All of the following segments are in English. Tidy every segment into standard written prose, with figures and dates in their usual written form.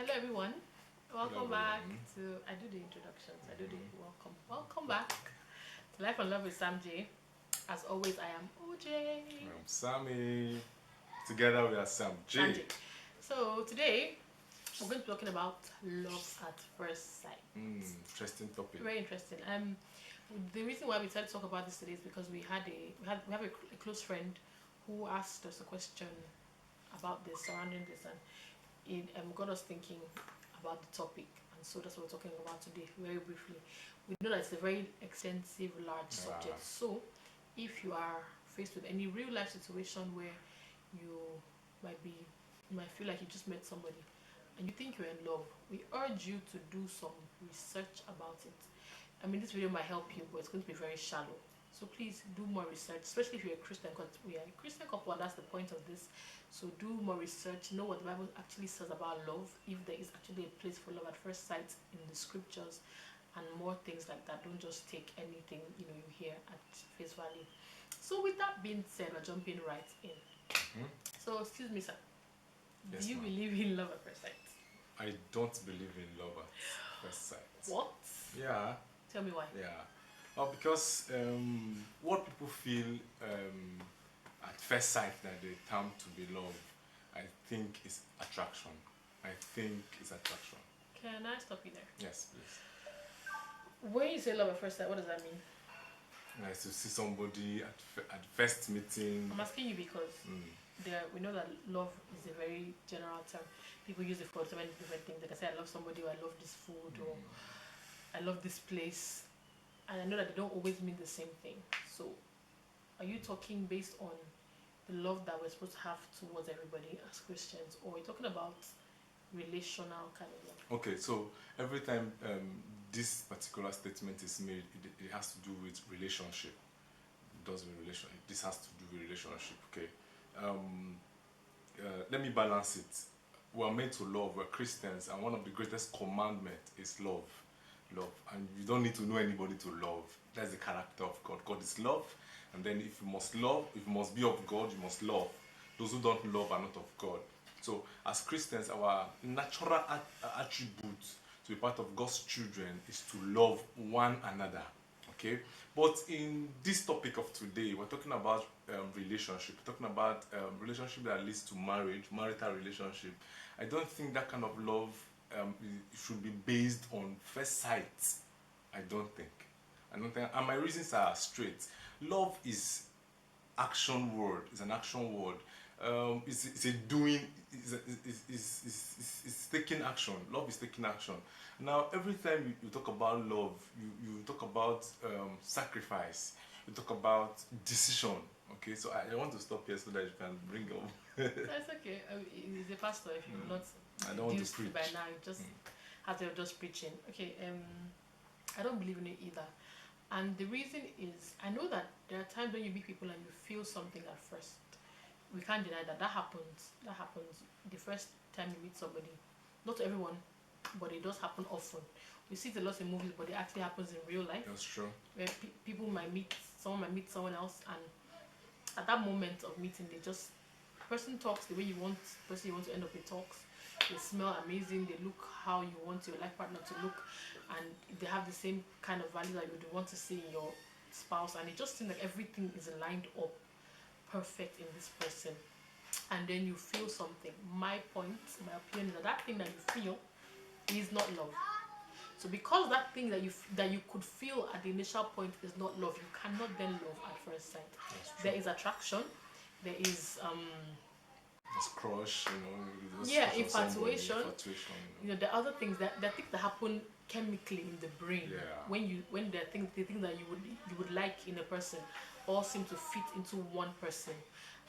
Hello everyone. Hello, Welcome back everyone. to I do the introductions. I do the welcome. Welcome back to Life and Love with Sam J. As always, I am OJ. I'm Sammy. Together we are Sam Sam J. J. So today we're going to be talking about love at first sight. Interesting topic. Very interesting. The reason why we decided to talk about this today is because we have a close friend who asked us a question about this, surrounding this, and it got us thinking about the topic, and so that's what we're talking about today. Very briefly, we know that it's a very extensive, large subject. So if you are faced with any real life situation where you might be you might feel like you just met somebody and you think you're in love, we urge you to do some research about it. I mean, this video might help you, but it's going to be very shallow. So please do more research, especially if you're a Christian, because we are a Christian couple, and that's the point of this. So do more research, know what the Bible actually says about love, if there is actually a place for love at first sight in the scriptures, and more things like that. Don't just take anything you hear at face value. So with that being said, we're jumping right in. So excuse me, sir. Yes, Do you ma'am. believe in love at first sight? I don't believe in love at first sight. What? Yeah, Tell me why. yeah. Because what people feel at first sight that they term to be love, I think is attraction. I think it's attraction. Can I stop you there? Yes, please. When you say love at first sight, what does that mean? Nice to see somebody at first meeting. I'm asking you because we know that love is a very general term. People use it for so many different things. They can say, I love somebody, or I love this food, or I love this place. And I know that they don't always mean the same thing. So, are you talking based on the love that we're supposed to have towards everybody as Christians, or are you talking about relational kind of love? Okay, so every time this particular statement is made, it has to do with relationship. It does with relationship. This has to do with relationship. Okay. Let me balance it. We are made to love. We're Christians, and one of the greatest commandments is love. Love, and you don't need to know anybody to love. That's the character of God. God is love, and then if you must love, if you must be of God, you must love. Those who don't love are not of God. So, as Christians, our natural attribute to be part of God's children is to love one another. Okay, but in this topic of today, we're talking about relationship. We're talking about relationship that leads to marriage, marital relationship. I don't think that kind of love should be based on first sight. I don't think. And my reasons are straight. Love is action word. It's an action word. It's a doing. It's taking action. Love is taking action. Now, every time you talk about love, you talk about sacrifice. You talk about decision. Okay, so I want to stop here so that you can bring up. That's okay. He's a pastor. If you're not I don't want to preach by now, you just have to just preaching. Okay. I don't believe in it either. And the reason is, I know that there are times when you meet people and you feel something at first. We can't deny that. That happens. That happens the first time you meet somebody. Not everyone, but it does happen often. We see it a lot in movies, but it actually happens in real life. That's true. Where someone might meet someone else, and at that moment of meeting, person talks the way you want, person you want to end up with talks. They smell amazing. They look how you want your life partner to look, and they have the same kind of value that you would want to see in your spouse. And it just seems like everything is lined up perfect in this person. And then you feel something. My opinion is that thing that you feel is not love. So because that thing that you could feel at the initial point is not love, you cannot then love at first sight. There is attraction. There is It's crush, infatuation. The other things that things that happen chemically in the brain when the things that you would like in a person all seem to fit into one person.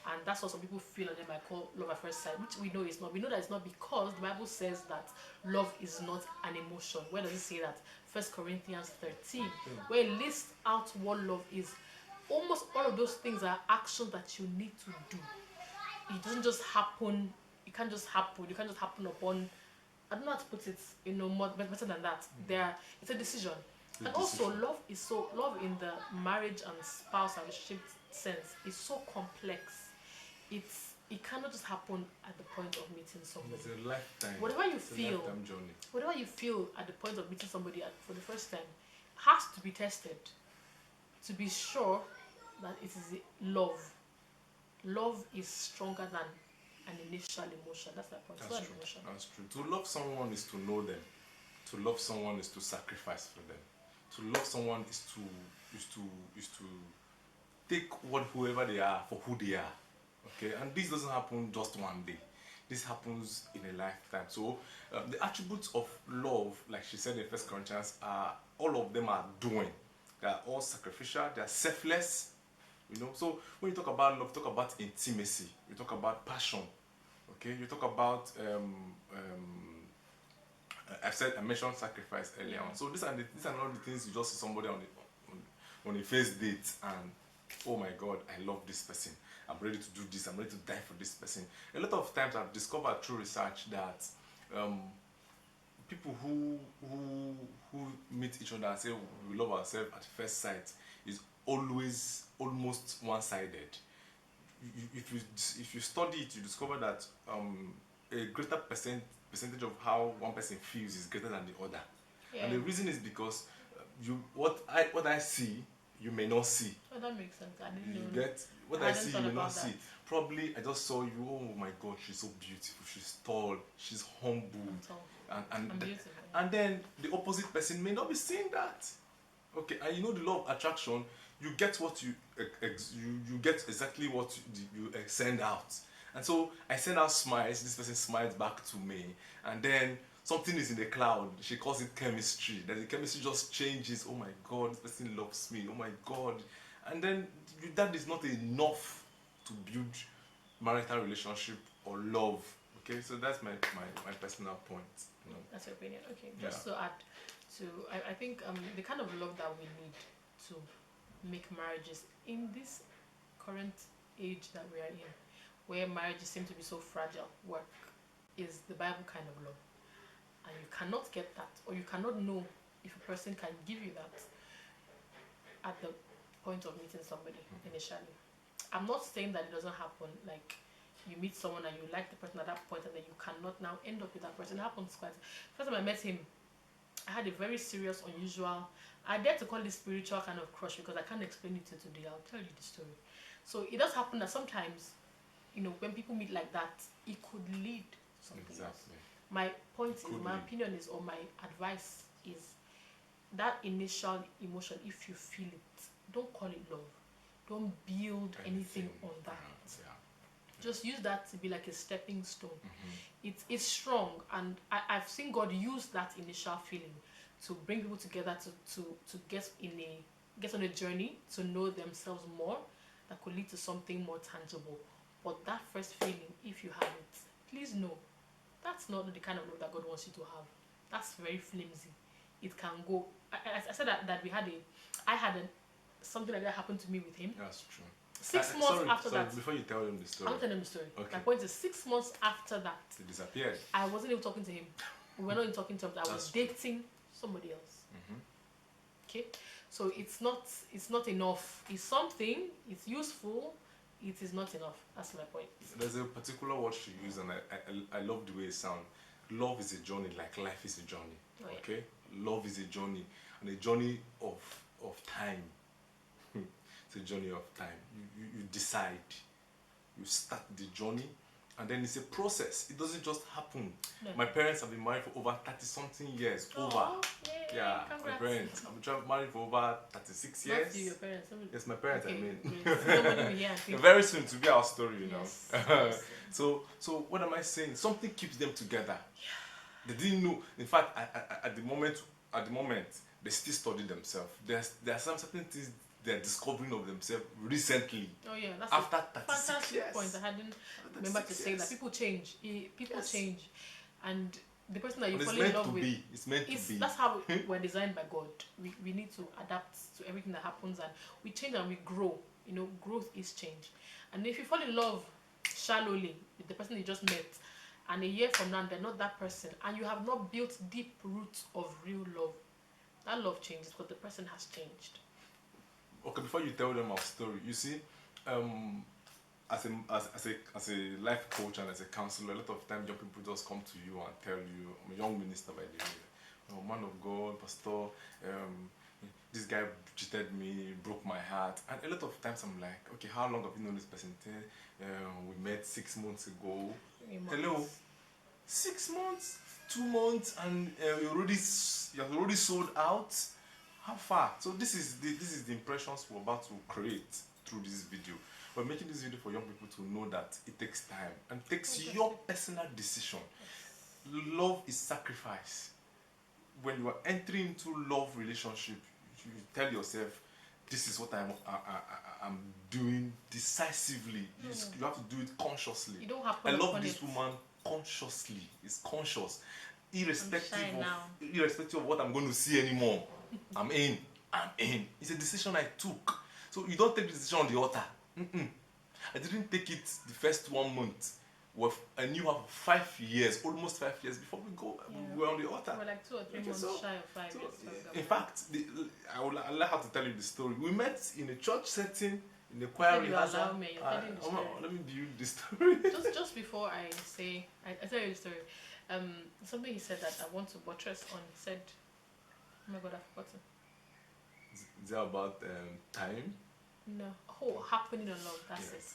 And that's what some people feel, and they might call love at first sight, which we know is not. We know that it's not because the Bible says that love is not an emotion. Where does it say that? 1 Corinthians 13, where it lists out what love is. Almost all of those things are actions that you need to do. It doesn't just happen. It can't just happen. You can't just happen upon. I don't know how to put it. More better than that. It's a decision. And also, love in the marriage and spouse and relationship sense is so complex. It's it cannot just happen at the point of meeting somebody. It's a lifetime. Whatever you it's a feel, lifetime journey. whatever you feel at the point of meeting somebody for the first time, has to be tested to be sure that it is love. Love is stronger than an initial emotion. That's my point. It's That's not true. an emotion. That's true. To love someone is to know them. To love someone is to sacrifice for them. To love someone is to take whoever they are for who they are. Okay, and this doesn't happen just one day. This happens in a lifetime. So the attributes of love, like she said in First Corinthians, are all of them are doing. They are all sacrificial. They are selfless. You know. So when you talk about love, talk about intimacy. You talk about passion. Okay, you talk about I mentioned sacrifice earlier on. So these are not the things you just see somebody on a first date and, oh my God, I love this person. I'm ready to do this. I'm ready to die for this person. A lot of times I've discovered through research that people who meet each other and say we love ourselves at first sight is always almost one-sided. If you study it, you discover that a greater percentage of how one person feels is greater than the other. Yeah. And the reason is because what I see, you may not see. Oh, that makes sense. I didn't You know. get what I see, you may about not see. Probably I just saw you. Oh my God, she's so beautiful. She's tall. She's humble. I'm tall. And I'm beautiful. and then the opposite person may not be seeing that. Okay, and you know the law of attraction. You get what you get exactly what you send out. And so I send out smiles. This person smiles back to me, and then something is in the cloud. She calls it chemistry. Then the chemistry just changes. Oh my God, this person loves me. Oh my God, and then that is not enough to build marital relationship or love. Okay, so that's my personal point. You know. That's your opinion. Okay, just to add to, I think the kind of love that we need to make marriages in this current age that we are in, where marriages seem to be so fragile, work is the Bible kind of love. And you cannot get that, or you cannot know if a person can give you that at the point of meeting somebody initially. I'm not saying that it doesn't happen, like you meet someone and you like the person at that point and then you cannot now end up with that person. It happens quite. First time I met him, I had a very serious, unusual, I dare to call it spiritual kind of crush because I can't explain it to today. I'll tell you the story. So it does happen that sometimes, you know, when people meet like that, it could lead to something else. My point is, my opinion is, or my advice is, that initial emotion, if you feel it, don't call it love. Don't build anything on that. Just use that to be like a stepping stone. It's strong, and I've seen God use that initial feeling to bring people together to get on a journey to know themselves more, that could lead to something more tangible. But that first feeling, if you have it, please know that's not the kind of love that God wants you to have. That's very flimsy. It can go. I said that I had something like that happen to me with him. That's true. 6 months after that. Before you tell him the story. I'm telling him the story. Okay. My point is, 6 months after that, he disappeared. I wasn't even talking to him. We were not even talking to him. I was dating somebody else. Okay, so it's not enough. It's something. It's useful. It is not enough. That's my point. There's a particular word she used, and I love the way it sounds. Love is a journey, like life is a journey. Oh, yeah. Okay, love is a journey, and a journey of time. It's a journey of time. You decide, you start the journey, and then it's a process. It doesn't just happen. No. My parents have been married for over 30-something years. Yay, Yeah, congrats. my parents. I've been married for over 36 years. Not you, your parents. Yes, my parents. Okay, I mean, somebody will hear and think, very soon to be our story, you know. yes, yes. So what am I saying? Something keeps them together. They didn't know. In fact, at the moment, they still study themselves. There are some certain things they're discovering of themselves recently. Oh yeah, that's After a 36 fantastic years. point. I hadn't remember to say that people change. People change, and the person that you fall in love with, it's meant to be. That's how we're designed by God. We need to adapt to everything that happens, and we change and we grow. You know, growth is change. And if you fall in love shallowly with the person you just met, and a year from now they're not that person, and you have not built deep roots of real love, that love changes because the person has changed. Okay, before you tell them our story, you see, as a life coach and as a counselor, a lot of times young people just come to you and tell you, I'm a young minister by the way, oh, man of God, pastor, this guy cheated me, broke my heart, and a lot of times I'm like, okay, how long have you known this person? We met 6 months ago. 3 months. Hello, 6 months, 2 months, and you're already sold out. How far? So this is the impressions we're about to create through this video. We're making this video for young people to know that it takes time and takes your personal decision. Love is sacrifice. When you are entering into love relationship, you tell yourself, this is what I'm doing decisively. You have to do it consciously. You don't have I love this woman consciously. It's conscious, irrespective of what I'm going to see anymore. I'm in. It's a decision I took. So you don't take the decision on the altar. I didn't take it the first 1 month. I knew her for 5 years, almost 5 years before we were on the altar. We're like 2 or 3 months shy of 5 years. In fact, I'll have to tell you the story. We met in a church setting, in the choir rehearsal. Let me view the story. just before I tell you the story. Something he said that I want to buttress on. He said, oh my God, I've forgotten. Is that about time? No. Oh, happening on love. That's it.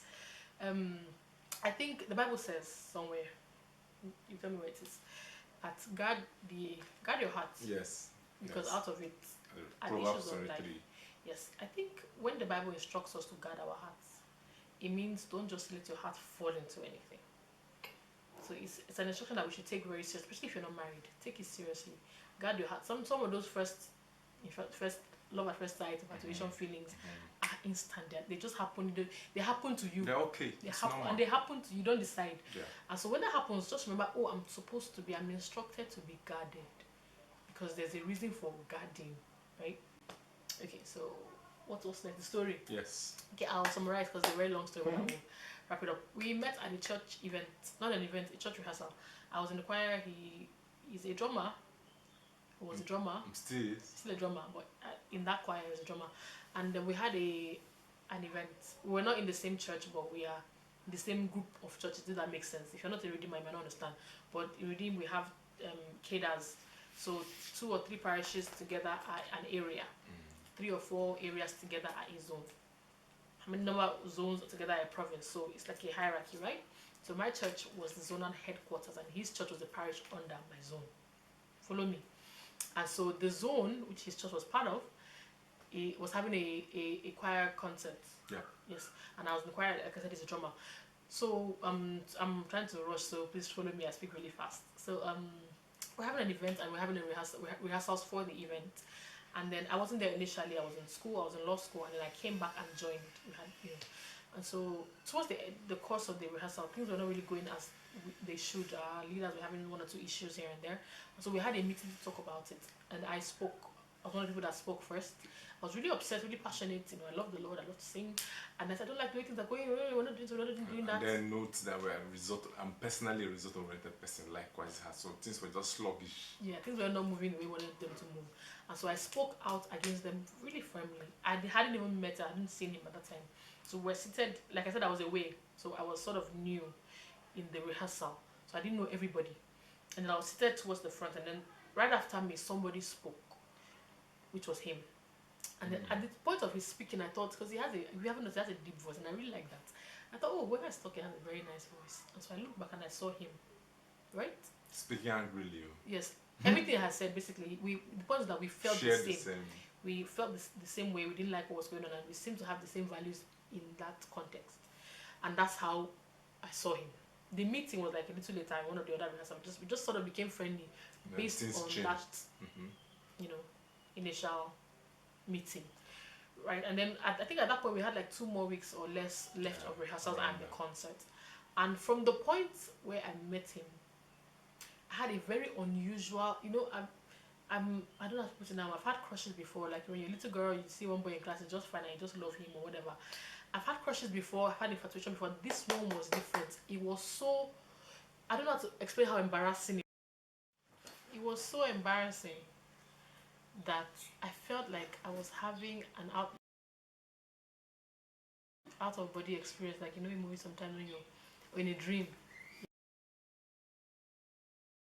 I think the Bible says somewhere. You tell me where it is. At guard your heart. Yes. Because out of it, Proverbs 23. Yes, I think when the Bible instructs us to guard our hearts, it means don't just let your heart fall into anything. So it's an instruction that we should take very seriously, especially if you're not married. Take it seriously. Guard your heart. Some of those first love at first sight, infatuation feelings are instant. They just happen. They happen to you. They're okay. They happen to you. Don't decide. Yeah. And so when that happens, just remember, I'm instructed to be guarded, because there's a reason for guarding, right? Okay, so what was next? The story. Yes. Okay, I'll summarize because it's a very long story. But I will wrap it up. We met at a church event, not an event, a church rehearsal. I was in the choir. He's a drummer. He was a drummer. I'm still a drummer, but in that choir he was a drummer. And then we had an event. We were not in the same church, but we are in the same group of churches. Does that make sense? If you're not a Redeemer, you might not understand. But in Redeem, we have cadres. So 2 or 3 parishes together are an area. 3 or 4 areas together are a zone. How many number of zones together are a province? So it's like a hierarchy, right? So my church was the zonal headquarters, and his church was the parish under my zone. Follow me. And so the zone, which his church was part of, it was having a choir concert. Yeah. Yes. And I was in the choir, like I said, he's a drummer. So I'm trying to rush, so please follow me. I speak really fast. So we're having an event, and we're having rehearsals for the event. And then I wasn't there initially. I was in school. I was in law school, and then I came back and joined. We had, and so towards the course of the rehearsal, things were not really going as they should. Leaders were having 1 or 2 issues here and there. And so we had a meeting to talk about it, and I spoke. I was one of the people that spoke first. I was really upset, really passionate. I love the Lord. I love to sing, and I said, I don't like the way things are going. We're not doing that. And then note that I'm personally a result-oriented person. Likewise, so things were just sluggish. Yeah, things were not moving the way we wanted them to move, and so I spoke out against them really firmly. I hadn't even met her. I hadn't seen him at that time. So we're seated. Like I said, I was away, so I was sort of new in the rehearsal, so I didn't know everybody. And then I was seated towards the front, and then right after me, somebody spoke, which was him. And then at the point of his speaking, I thought, because he has a deep voice, and I really like that. I thought, oh, whoever is talking has a very nice voice. And so I looked back and I saw him, right? Speaking angrily. Yes. Everything I said, basically, the point is that we felt the same. We felt the same way. We didn't like what was going on, and we seemed to have the same values in that context. And that's how I saw him. The meeting was like a little later, one of the other rehearsals. We just sort of became friendly based on that, initial meeting, right? And then I think at that point we had like 2 more weeks or less left of rehearsals and the concert. And from the point where I met him, I had a very unusual, I don't know how to put it now. I've had crushes before, like when you're a little girl, you see one boy in class, it's just fine, and you just love him or whatever. I've had crushes before, I've had infatuation before. This one was different. It was so, I don't know how to explain how embarrassing it was. So embarrassing that I felt like I was having an out of body experience, like in movies sometimes when you're or in a dream,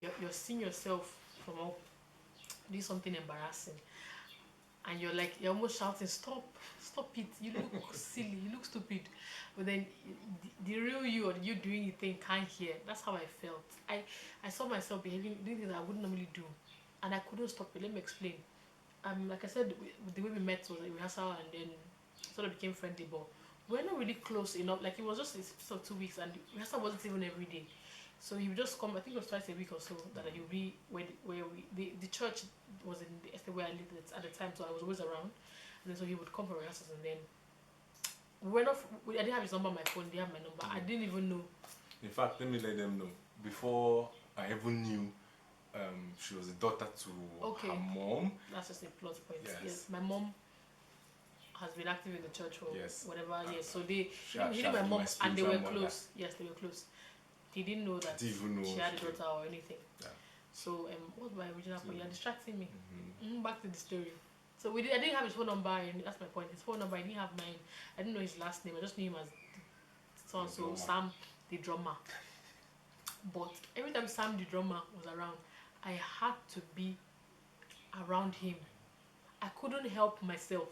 you're seeing yourself from up doing something embarrassing, and you're almost shouting, stop it, you look silly, you look stupid, but then the real you or you doing the thing can't hear. That's how I felt. I saw myself doing things I wouldn't normally do, and I couldn't stop it. Let me explain. Like I said, the way we met was a rehearsal, and then sort of became friendly, but we're not really close enough. Like it was just a space of 2 weeks, and rehearsal wasn't even every day. So he would just come. I think it was twice a week or so that he would be where the church was in the estate where I lived at the time, so I was always around. And then so he would come for rehearsals, and then I didn't have his number on my phone. They have my number. I didn't even know. In fact, let me let them know. Before I even knew, she was a daughter to her mom. That's just a plot point. Yes, my mom has been active in the church for whatever years. So he knew my mom, and they were close. Yes, they were close. He didn't know that she had a daughter or anything. Yeah. So what was my original point? You're distracting me. Back to the story. So I didn't have his phone number, and that's my point. His phone number, I didn't have mine. I didn't know his last name. I just knew him as so Sam the drummer. But every time Sam the drummer was around, I had to be around him. I couldn't help myself.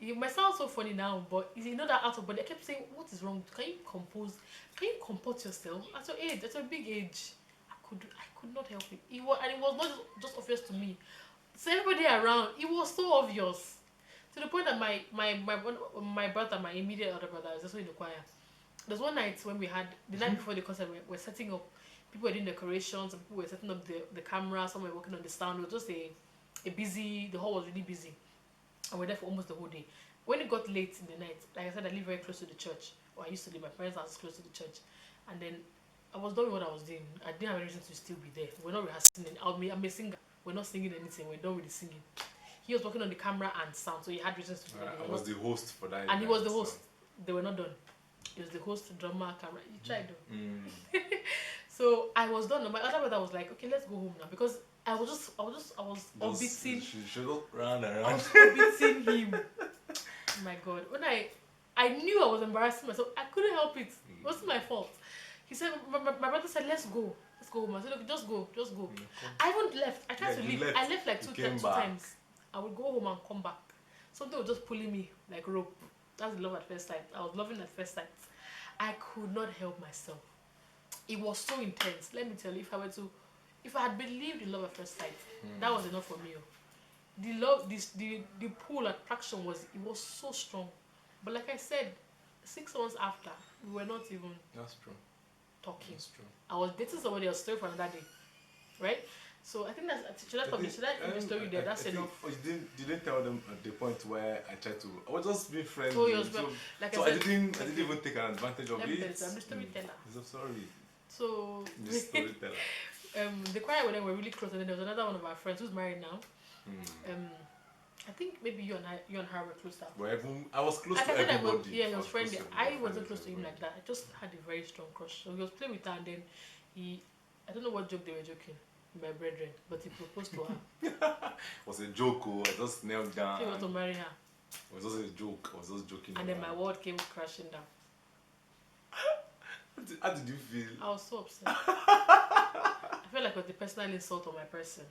It might sound so funny now, but you know that out of body. I kept saying, "What is wrong? Can you compose? Can you comport yourself?" At your age, at your big age, I could not help it. It was not just obvious to me. So everybody around, it was so obvious, to the point that my brother, my immediate other brother, was also in the choir. There's one night when we had the night before the concert, we're setting up. People were doing decorations, some people were setting up the camera, some were working on the sound. It was just a busy. The hall was really busy. And we're there for almost the whole day. When it got late in the night, like I said, I live very close to the church. Or I used to live, my parents' house is close to the church. And then I was doing what I was doing. I didn't have any reason to still be there. We're not rehearsing. I'm a singer. We're not singing anything. We're done with the singing. He was working on the camera and sound, so he had reasons to do it. I was the host for that. And he was the host. They were not done. He was the host, drummer, camera. You tried though. So I was done. My other brother was like, "Okay, let's go home now," because I was orbiting. She should look round and I around. was orbiting him. Oh my God. When I knew I was embarrassing myself, I couldn't help it. It wasn't my fault. He said, my brother said, let's go home. I said, okay, just go. I even left. I tried to leave. I left like two times. I would go home and come back. Something was just pulling me like rope. That's love at first sight. I was loving at first sight. I could not help myself. It was so intense. Let me tell you, if I had believed in love at first sight, that was enough for me. The pull attraction was so strong. But like I said, 6 months after, we were not even talking. That's true. I was dating somebody else still for another day. Right? So I think should I end the story there? That's enough. You didn't tell them at the point where I tried to. I was just being friendly. Oh, like I didn't even take an advantage of it. I'm the storyteller. I'm sorry. So the storyteller. The choir when were really close, and then there was another one of our friends who's married now. I think maybe you and her were closer. Well, I was close to everybody. He was friendly. I wasn't close to him like that. I just had a very strong crush. So he was playing with her, and then I don't know what joke they were joking, my brethren, but he proposed to her. It was a joke. I just knelt down. He wanted to marry her. It was just a joke. I was just joking. And then my world came crashing down. How did you feel? I was so upset. I felt like it was a personal insult on my person.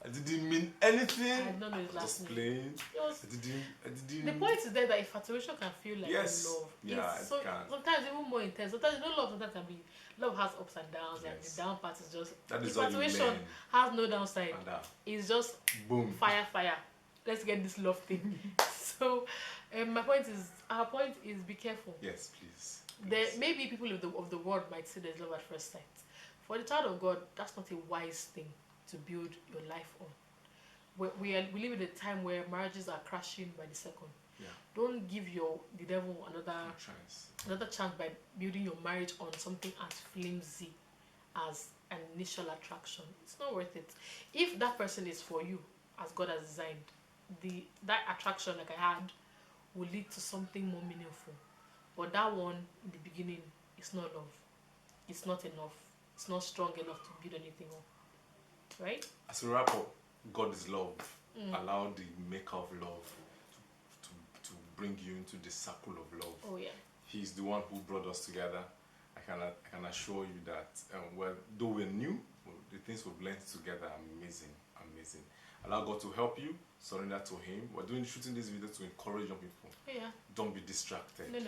I didn't mean anything. I don't know his last name. Just playing. I didn't. The point is there that infatuation can feel like love. Yeah, it can. Sometimes even more intense. Sometimes love sometimes can be. Love has ups and downs, and the down part is just. That is infatuation has no downside. It's just boom. Fire. Let's get this love thing. So, our point is be careful. Yes, please. There maybe people of the world might say there's love at first sight. For the child of God, that's not a wise thing to build your life on. We live in a time where marriages are crashing by the second. Yeah. Don't give the devil another chance by building your marriage on something as flimsy as an initial attraction. It's not worth it. If that person is for you, as God has designed, that attraction like I had will lead to something more meaningful. But that one in the beginning is not love. It's not enough. It's not strong enough to build anything on. Right? As a wrap up, God is love. Allow the maker of love to bring you into the circle of love. Oh yeah. He's the one who brought us together. I can assure you that, well, though we're new, the things we've learned together are amazing, amazing. Allow God to help you, surrender to Him. We're shooting this video to encourage young people. Yeah. Don't be distracted. No.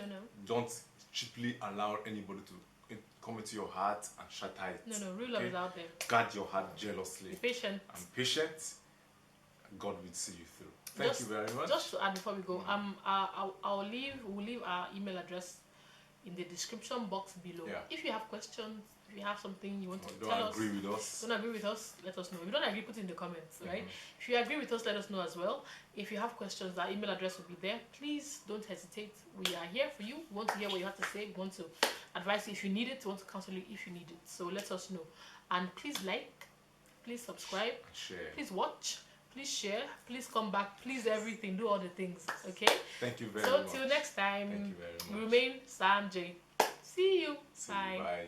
Don't cheaply allow anybody to come into your heart and shatter it. No, real love is out there. Guard your heart jealously. Be patient. And patient. God will see you through. Thank you very much. Just to add before we go, we'll leave our email address in the description box below. Yeah. If you have questions, if you have something you want to don't tell us, agree with us. Don't agree with us, let us know. If you don't agree, put it in the comments, right? If you agree with us, let us know as well. If you have questions, our email address will be there. Please don't hesitate. We are here for you. We want to hear what you have to say. We want to advise you if you need it. We want to counsel you if you need it. So let us know. And please like, please subscribe, And share. please watch, please share, please come back, please everything. Do all the things, okay? Thank you very much. So till next time, Thank you very much. remain Sanjay. See you. See Bye. you. Bye.